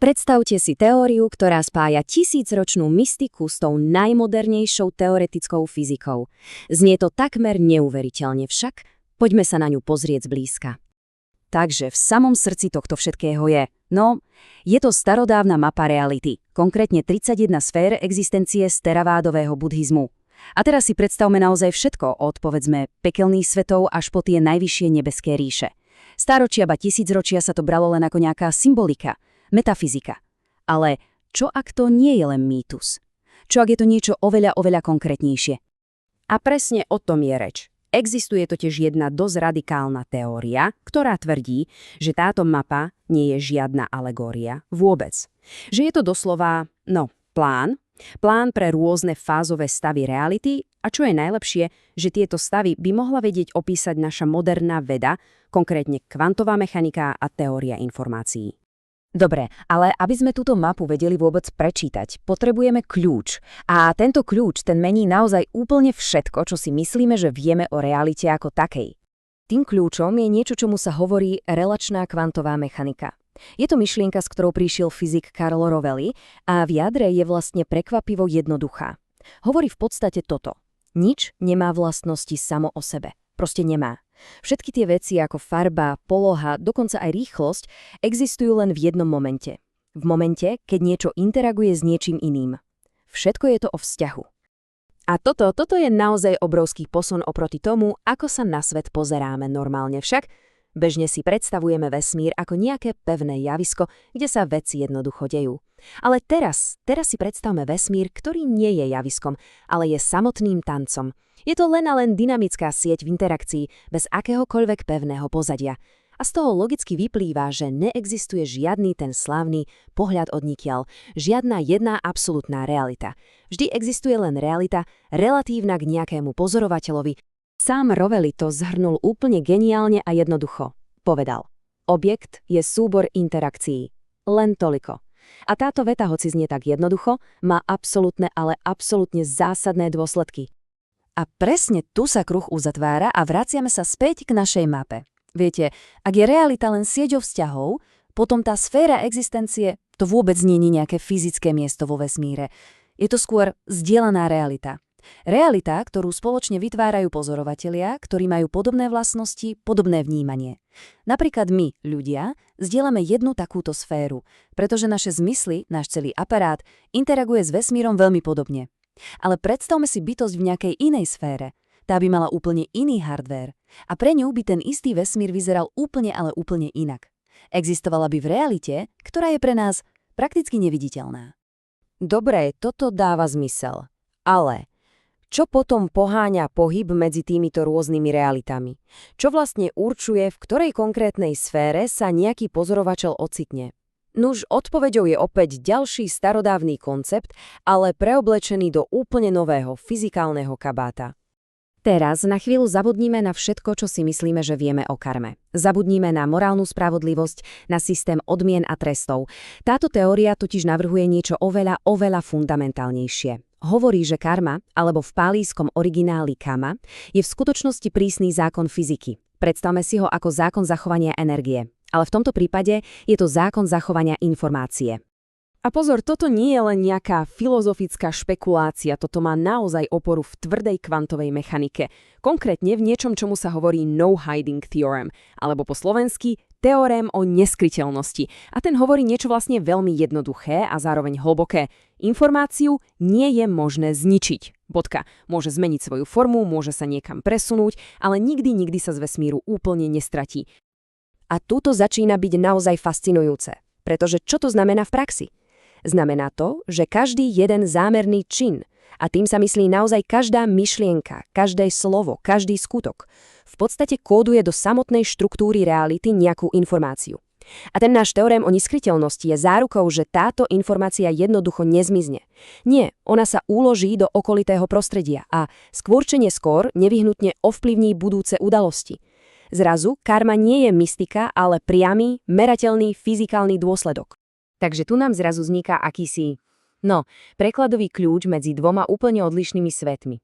Predstavte si teóriu, ktorá spája tisícročnú mystiku s tou najmodernejšou teoretickou fyzikou. Znie to takmer neuveriteľne, však poďme sa na ňu pozrieť zblízka. Takže v samom srdci tohto všetkého je to starodávna mapa reality, konkrétne 31 sfér existencie z teravádového buddhizmu. A teraz si predstavme naozaj všetko, od povedzme pekelných svetov až po tie najvyššie nebeské ríše. Stáročia ba tisícročia sa to bralo len ako nejaká symbolika, metafyzika. Ale čo ak to nie je len mýtus? Čo ak je to niečo oveľa konkrétnejšie? A presne o tom je reč. Existuje totiž jedna dosť radikálna teória, ktorá tvrdí, že táto mapa nie je žiadna alegória vôbec. Že je to doslova, plán pre rôzne fázové stavy reality a čo je najlepšie, že tieto stavy by mohla vedieť opísať naša moderná veda, konkrétne kvantová mechanika a teória informácií. Dobre, ale aby sme túto mapu vedeli vôbec prečítať, potrebujeme kľúč. A tento kľúč, ten mení naozaj úplne všetko, čo si myslíme, že vieme o realite ako takej. Tým kľúčom je niečo, čomu sa hovorí relačná kvantová mechanika. Je to myšlienka, s ktorou prišiel fyzik Carlo Rovelli a v jadre je vlastne prekvapivo jednoduchá. Hovorí v podstate toto. Nič nemá vlastnosti samo o sebe. Proste nemá. Všetky tie veci ako farba, poloha, dokonca aj rýchlosť existujú len v jednom momente. V momente, keď niečo interaguje s niečím iným. Všetko je to o vzťahu. A toto je naozaj obrovský posun oproti tomu, ako sa na svet pozeráme normálne však. Bežne si predstavujeme vesmír ako nejaké pevné javisko, kde sa veci jednoducho dejú. Ale teraz si predstavme vesmír, ktorý nie je javiskom, ale je samotným tancom. Je to len a len dynamická sieť v interakcii bez akéhokoľvek pevného pozadia. A z toho logicky vyplýva, že neexistuje žiadny ten slávny pohľad odnikiaľ, žiadna jedna absolútna realita. Vždy existuje len realita relatívna k nejakému pozorovateľovi. Sám Rovelli to zhrnul úplne geniálne a jednoducho. Povedal, objekt je súbor interakcií. Len toliko. A táto veta, hoci znie tak jednoducho, má absolútne, ale absolútne zásadné dôsledky. A presne tu sa kruh uzatvára a vraciame sa späť k našej mape. Viete, ak je realita len sieťou vzťahov, potom tá sféra existencie to vôbec nie je nejaké fyzické miesto vo vesmíre. Je to skôr zdieľaná realita. Realita, ktorú spoločne vytvárajú pozorovatelia, ktorí majú podobné vlastnosti, podobné vnímanie. Napríklad my, ľudia, zdieľame jednu takúto sféru, pretože naše zmysly, náš celý aparát, interaguje s vesmírom veľmi podobne. Ale predstavme si bytosť v nejakej inej sfére. Tá by mala úplne iný hardware. A pre ňu by ten istý vesmír vyzeral úplne inak. Existovala by v realite, ktorá je pre nás prakticky neviditeľná. Dobre, toto dáva zmysel. Ale čo potom poháňa pohyb medzi týmito rôznymi realitami? Čo vlastne určuje, v ktorej konkrétnej sfére sa nejaký pozorovateľ ocitne? Nuž, odpoveďou je opäť ďalší starodávny koncept, ale preoblečený do úplne nového fyzikálneho kabáta. Teraz na chvíľu zabudnime na všetko, čo si myslíme, že vieme o karme. Zabudnime na morálnu spravodlivosť, na systém odmien a trestov. Táto teória totiž navrhuje niečo oveľa fundamentálnejšie. Hovorí, že karma, alebo v pálískom origináli kama, je v skutočnosti prísny zákon fyziky. Predstavme si ho ako zákon zachovania energie. Ale v tomto prípade je to zákon zachovania informácie. A pozor, toto nie je len nejaká filozofická špekulácia, toto má naozaj oporu v tvrdej kvantovej mechanike. Konkrétne v niečom, čomu sa hovorí no hiding theorem, alebo po slovensky teorém o neskryteľnosti. A ten hovorí niečo vlastne veľmi jednoduché a zároveň hlboké. Informáciu nie je možné zničiť. Bodka. Môže zmeniť svoju formu, môže sa niekam presunúť, ale nikdy sa z vesmíru úplne nestratí. A tu to začína byť naozaj fascinujúce. Pretože čo to znamená v praxi? Znamená to, že každý jeden zámerný čin, a tým sa myslí naozaj každá myšlienka, každé slovo, každý skutok, v podstate kóduje do samotnej štruktúry reality nejakú informáciu. A ten náš teorém o neskryteľnosti je zárukou, že táto informácia jednoducho nezmizne. Nie, ona sa uloží do okolitého prostredia a skôr či neskôr nevyhnutne ovplyvní budúce udalosti. Zrazu karma nie je mystika, ale priamy, merateľný fyzikálny dôsledok. Takže tu nám zrazu vzniká akýsi, prekladový kľúč medzi dvoma úplne odlišnými svetmi.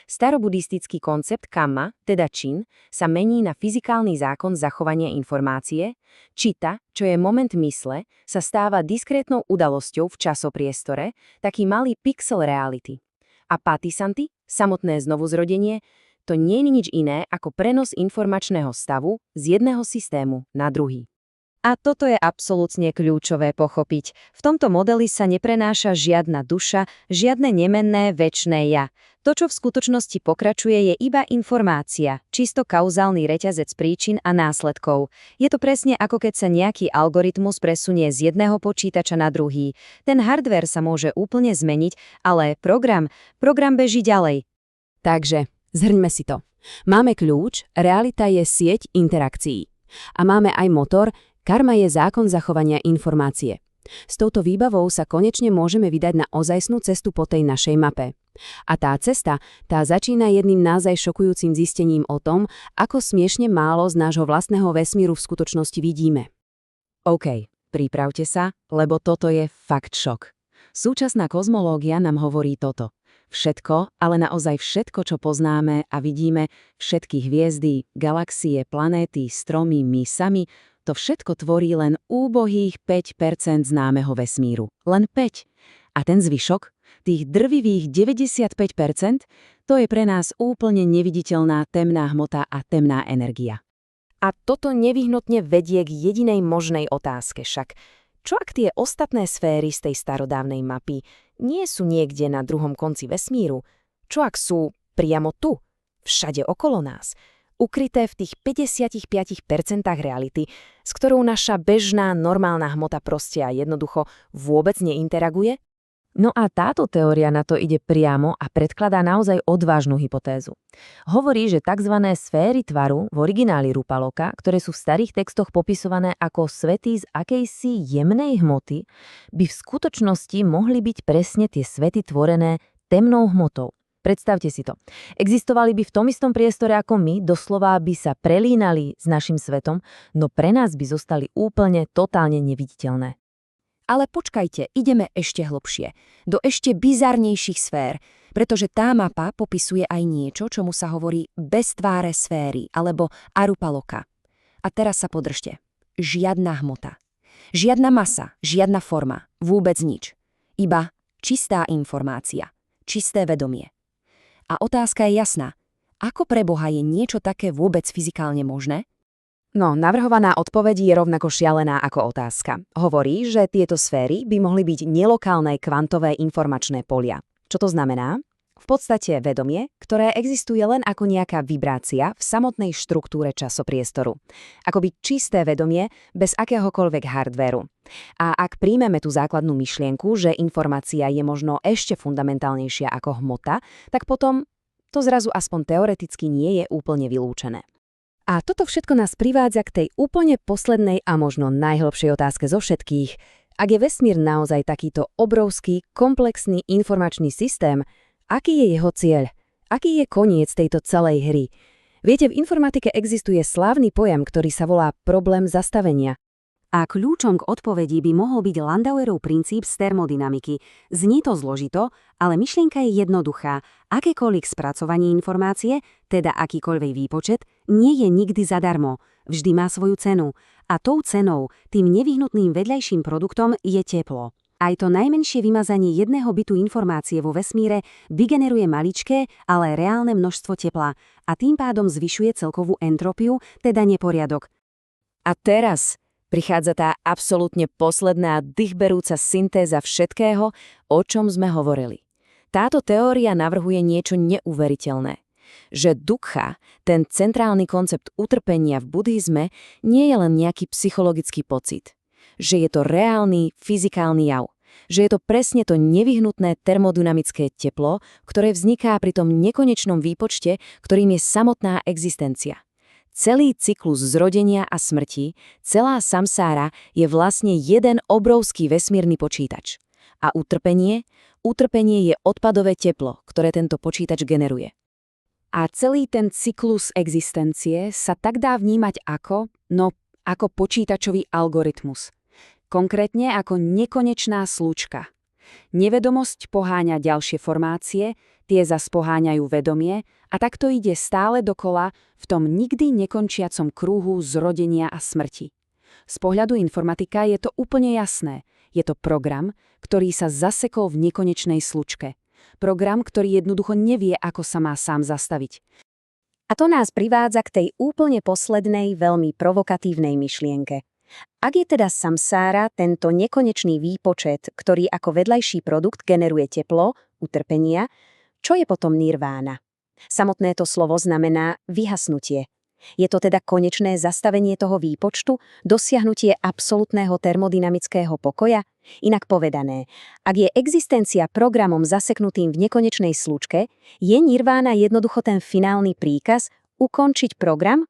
Starobuddhistický koncept kamma, teda čin, sa mení na fyzikálny zákon zachovania informácie. Čita, čo je moment mysle, sa stáva diskrétnou udalosťou v časopriestore, taký malý pixel reality. A patisanty, samotné znovuzrodenie, to nie je nič iné ako prenos informačného stavu z jedného systému na druhý. A toto je absolútne kľúčové pochopiť. V tomto modeli sa neprenáša žiadna duša, žiadne nemenné večné ja. To, čo v skutočnosti pokračuje, je iba informácia, čisto kauzálny reťazec príčin a následkov. Je to presne ako keď sa nejaký algoritmus presunie z jedného počítača na druhý. Ten hardware sa môže úplne zmeniť, ale program beží ďalej. Takže, zhrňme si to. Máme kľúč, realita je sieť interakcií. A máme aj motor, karma je zákon zachovania informácie. S touto výbavou sa konečne môžeme vydať na ozajstnú cestu po tej našej mape. A tá cesta, tá začína jedným naozaj šokujúcim zistením o tom, ako smiešne málo z nášho vlastného vesmíru v skutočnosti vidíme. OK, pripravte sa, lebo toto je fakt šok. Súčasná kozmológia nám hovorí toto. Všetko, ale naozaj všetko, čo poznáme a vidíme, všetky hviezdy, galaxie, planéty, stromy, my sami, to všetko tvorí len úbohých 5% známeho vesmíru. Len 5. A ten zvyšok, tých drvivých 95%, to je pre nás úplne neviditeľná temná hmota a temná energia. A toto nevyhnutne vedie k jedinej možnej otázke však. Čo ak tie ostatné sféry z tej starodávnej mapy nie sú niekde na druhom konci vesmíru? Čo ak sú priamo tu, všade okolo nás? Ukryté v tých 55% reality, s ktorou naša bežná, normálna hmota proste a jednoducho vôbec neinteraguje? No a táto teória na to ide priamo a predkladá naozaj odvážnu hypotézu. Hovorí, že tzv. Sféry tvaru v origináli Rupaloka, ktoré sú v starých textoch popisované ako svety z akejsi jemnej hmoty, by v skutočnosti mohli byť presne tie svety tvorené temnou hmotou. Predstavte si to. Existovali by v tom istom priestore ako my, doslova by sa prelínali s našim svetom, no pre nás by zostali úplne, totálne neviditeľné. Ale počkajte, ideme ešte hlbšie, do ešte bizarnejších sfér, pretože tá mapa popisuje aj niečo, čomu sa hovorí bez tváre sféry, alebo Arupaloka. A teraz sa podržte. Žiadna hmota. Žiadna masa, žiadna forma, vôbec nič. Iba čistá informácia, čisté vedomie. A otázka je jasná. Ako pre Boha je niečo také vôbec fyzikálne možné? No, navrhovaná odpoveď je rovnako šialená ako otázka. Hovorí, že tieto sféry by mohli byť nelokálne kvantové informačné polia. Čo to znamená? V podstate vedomie, ktoré existuje len ako nejaká vibrácia v samotnej štruktúre časopriestoru. Akoby čisté vedomie bez akéhokoľvek hardvéru. A ak príjmeme tú základnú myšlienku, že informácia je možno ešte fundamentálnejšia ako hmota, tak potom to zrazu aspoň teoreticky nie je úplne vylúčené. A toto všetko nás privádza k tej úplne poslednej a možno najhlbšej otázke zo všetkých. Ak je vesmír naozaj takýto obrovský, komplexný informačný systém, aký je jeho cieľ? Aký je koniec tejto celej hry? Viete, v informatike existuje slávny pojem, ktorý sa volá problém zastavenia. A kľúčom k odpovedi by mohol byť Landauerov princíp z termodynamiky. Znie to zložito, ale myšlienka je jednoduchá. Akékoľvek spracovanie informácie, teda akýkoľvek výpočet, nie je nikdy zadarmo. Vždy má svoju cenu. A tou cenou, tým nevyhnutným vedľajším produktom je teplo. Aj to najmenšie vymazanie jedného bitu informácie vo vesmíre vygeneruje maličké, ale reálne množstvo tepla a tým pádom zvyšuje celkovú entropiu, teda neporiadok. A teraz prichádza tá absolútne posledná dýchberúca syntéza všetkého, o čom sme hovorili. Táto teória navrhuje niečo neuveriteľné. Že dukkha, ten centrálny koncept utrpenia v buddhizme, nie je len nejaký psychologický pocit. Že je to reálny, fyzikálny jav. Že je to presne to nevyhnutné termodynamické teplo, ktoré vzniká pri tom nekonečnom výpočte, ktorým je samotná existencia. Celý cyklus zrodenia a smrti, celá samsára je vlastne jeden obrovský vesmírny počítač. A utrpenie je odpadové teplo, ktoré tento počítač generuje. A celý ten cyklus existencie sa tak dá vnímať ako počítačový algoritmus. Konkrétne ako nekonečná slučka. Nevedomosť poháňa ďalšie formácie, tie zas poháňajú vedomie a takto ide stále dokola v tom nikdy nekončiacom kruhu zrodenia a smrti. Z pohľadu informatika je to úplne jasné. Je to program, ktorý sa zasekol v nekonečnej slučke. Program, ktorý jednoducho nevie, ako sa má sám zastaviť. A to nás privádza k tej úplne poslednej, veľmi provokatívnej myšlienke. Ak je teda samsára tento nekonečný výpočet, ktorý ako vedľajší produkt generuje teplo, utrpenia, čo je potom nirvána? Samotné to slovo znamená vyhasnutie. Je to teda konečné zastavenie toho výpočtu, dosiahnutie absolútneho termodynamického pokoja? Inak povedané, ak je existencia programom zaseknutým v nekonečnej slučke, je nirvána jednoducho ten finálny príkaz ukončiť program,